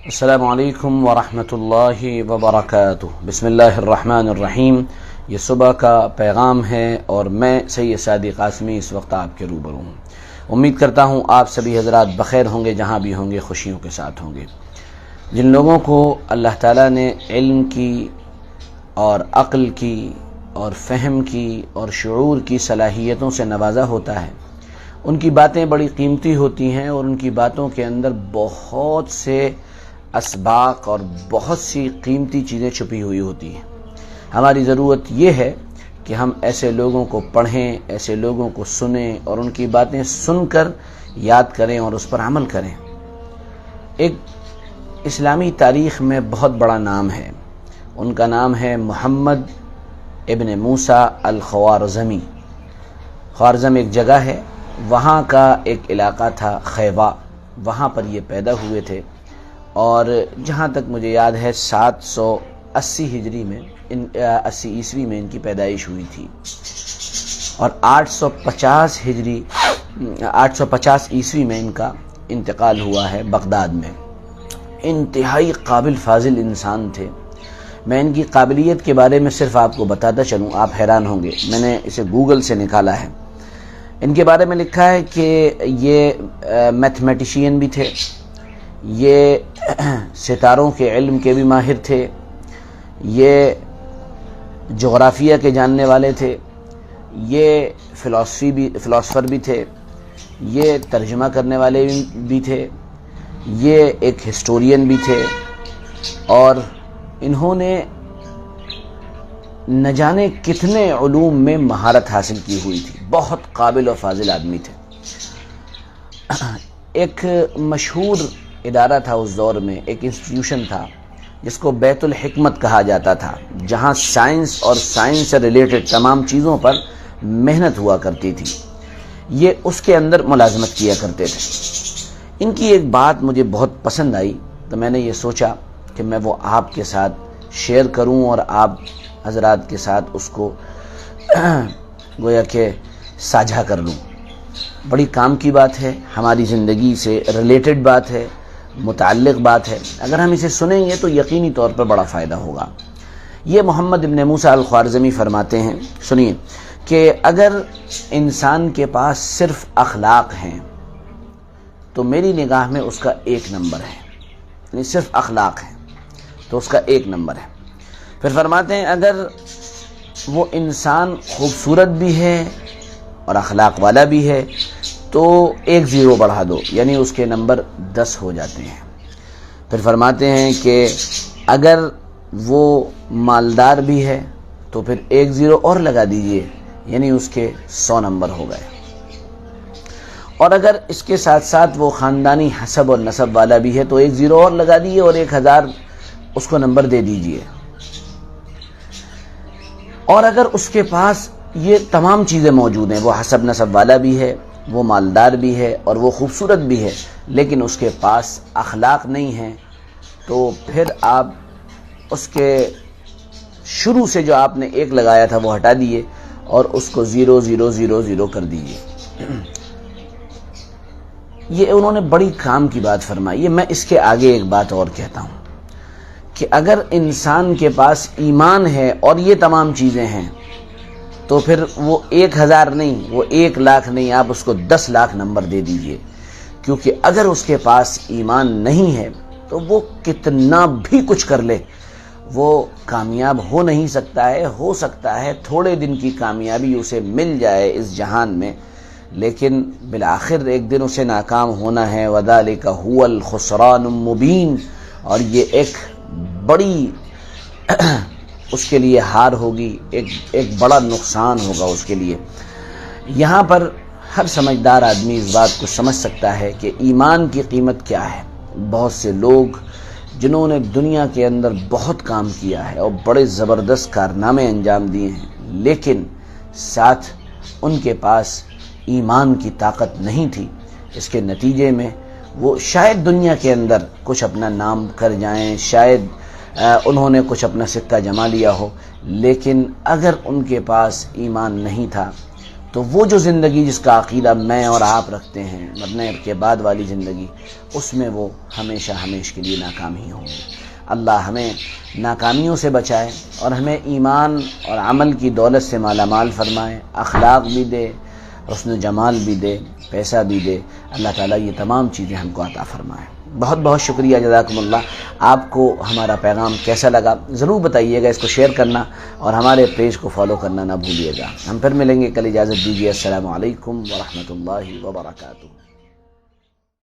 السلام علیکم ورحمۃ اللہ وبرکاتہ۔ بسم اللہ الرحمن الرحیم۔ یہ صبح کا پیغام ہے اور میں سید سعدی قاسمی اس وقت آپ کے روبرو ہوں۔ امید کرتا ہوں آپ سبھی حضرات بخیر ہوں گے، جہاں بھی ہوں گے خوشیوں کے ساتھ ہوں گے۔ جن لوگوں کو اللہ تعالیٰ نے علم کی اور عقل کی اور فہم کی اور شعور کی صلاحیتوں سے نوازا ہوتا ہے، ان کی باتیں بڑی قیمتی ہوتی ہیں اور ان کی باتوں کے اندر بہت سے اسباق اور بہت سی قیمتی چیزیں چھپی ہوئی ہوتی ہیں۔ ہماری ضرورت یہ ہے کہ ہم ایسے لوگوں کو پڑھیں، ایسے لوگوں کو سنیں اور ان کی باتیں سن کر یاد کریں اور اس پر عمل کریں۔ ایک اسلامی تاریخ میں بہت بڑا نام ہے، ان کا نام ہے محمد ابن موسیٰ الخوارزمی۔ خوارزم ایک جگہ ہے، وہاں کا ایک علاقہ تھا خیبہ، وہاں پر یہ پیدا ہوئے تھے اور جہاں تک مجھے یاد ہے 780 ہجری میں 80 عیسوی میں ان کی پیدائش ہوئی تھی اور 850 عیسوی میں ان کا انتقال ہوا ہے بغداد میں۔ انتہائی قابل فاضل انسان تھے۔ میں ان کی قابلیت کے بارے میں صرف آپ کو بتاتا چلوں، آپ حیران ہوں گے، میں نے اسے گوگل سے نکالا ہے۔ ان کے بارے میں لکھا ہے کہ یہ میتھمیٹیشین بھی تھے، یہ ستاروں کے علم کے بھی ماہر تھے، یہ جغرافیہ کے جاننے والے تھے، یہ فلاسفر بھی تھے، یہ ترجمہ کرنے والے بھی تھے، یہ ایک ہسٹورین بھی تھے اور انہوں نے نہ جانے کتنے علوم میں مہارت حاصل کی ہوئی تھی۔ بہت قابل و فاضل آدمی تھے۔ ایک مشہور ادارہ تھا اس دور میں، ایک انسٹیٹیوشن تھا جس کو بیت الحکمت کہا جاتا تھا، جہاں سائنس اور سائنس سے ریلیٹڈ تمام چیزوں پر محنت ہوا کرتی تھی۔ یہ اس کے اندر ملازمت کیا کرتے تھے۔ ان کی ایک بات مجھے بہت پسند آئی تو میں نے یہ سوچا کہ میں وہ آپ کے ساتھ شیئر کروں اور آپ حضرات کے ساتھ اس کو گویا کہ ساجھا کر لوں۔ بڑی کام کی بات ہے، ہماری زندگی سے ریلیٹڈ بات ہے، متعلق بات ہے۔ اگر ہم اسے سنیں گے تو یقینی طور پر بڑا فائدہ ہوگا۔ یہ محمد ابن موسیٰ الخوارزمی فرماتے ہیں، سنیے، کہ اگر انسان کے پاس صرف اخلاق ہیں تو میری نگاہ میں اس کا 1 نمبر ہے، یعنی صرف اخلاق ہیں تو اس کا 1 نمبر ہے۔ پھر فرماتے ہیں اگر وہ انسان خوبصورت بھی ہے اور اخلاق والا بھی ہے تو 1 0 بڑھا دو، یعنی اس کے نمبر 10 ہو جاتے ہیں۔ پھر فرماتے ہیں کہ اگر وہ مالدار بھی ہے تو پھر 1 0 اور لگا دیجئے، یعنی اس کے 100 نمبر ہو گئے۔ اور اگر اس کے ساتھ ساتھ وہ خاندانی حسب اور نسب والا بھی ہے تو 1 0 اور لگا دیجئے اور 1000 اس کو نمبر دے دیجئے۔ اور اگر اس کے پاس یہ تمام چیزیں موجود ہیں، وہ حسب نسب والا بھی ہے، وہ مالدار بھی ہے اور وہ خوبصورت بھی ہے، لیکن اس کے پاس اخلاق نہیں ہیں، تو پھر آپ اس کے شروع سے جو آپ نے 1 لگایا تھا وہ ہٹا دیے اور اس کو 0 0 0 0 کر دیجئے۔ یہ انہوں نے بڑی کام کی بات فرمائی ہے۔ میں اس کے آگے ایک بات اور کہتا ہوں کہ اگر انسان کے پاس ایمان ہے اور یہ تمام چیزیں ہیں تو پھر وہ 1000 نہیں، وہ 1 لاکھ نہیں، آپ اس کو 10 لاکھ نمبر دے دیجئے، کیونکہ اگر اس کے پاس ایمان نہیں ہے تو وہ کتنا بھی کچھ کر لے وہ کامیاب ہو نہیں سکتا ہے۔ ہو سکتا ہے تھوڑے دن کی کامیابی اسے مل جائے اس جہان میں، لیکن بالآخر ایک دن اسے ناکام ہونا ہے۔ وَذَلِكَ هُوَ الْخُسْرَانُ الْمُبِينُ، اور یہ ایک بڑی اس کے لیے ہار ہوگی، ایک بڑا نقصان ہوگا اس کے لیے۔ یہاں پر ہر سمجھدار آدمی اس بات کو سمجھ سکتا ہے کہ ایمان کی قیمت کیا ہے۔ بہت سے لوگ جنہوں نے دنیا کے اندر بہت کام کیا ہے اور بڑے زبردست کارنامے انجام دیے ہیں، لیکن ساتھ ان کے پاس ایمان کی طاقت نہیں تھی۔ اس کے نتیجے میں وہ شاید دنیا کے اندر کچھ اپنا نام کر جائیں، شاید انہوں نے کچھ اپنا سکہ جما لیا ہو، لیکن اگر ان کے پاس ایمان نہیں تھا، تو وہ جو زندگی جس کا عقیدہ میں اور آپ رکھتے ہیں، مرنے کے بعد والی زندگی، اس میں وہ ہمیشہ ہمیشہ کے لیے ناکام ہی ہوں گے۔ اللہ ہمیں ناکامیوں سے بچائے اور ہمیں ایمان اور عمل کی دولت سے مالا مال فرمائے، اخلاق بھی دے، حسن و جمال بھی دے، پیسہ بھی دے۔ اللہ تعالیٰ یہ تمام چیزیں ہم کو عطا فرمائے۔ بہت بہت شکریہ، جزاکم اللہ۔ آپ کو ہمارا پیغام کیسا لگا ضرور بتائیے گا، اس کو شیئر کرنا اور ہمارے پیج کو فالو کرنا نہ بھولیے گا۔ ہم پھر ملیں گے، کل اجازت دیجیے۔ السلام علیکم ورحمۃ اللہ وبرکاتہ۔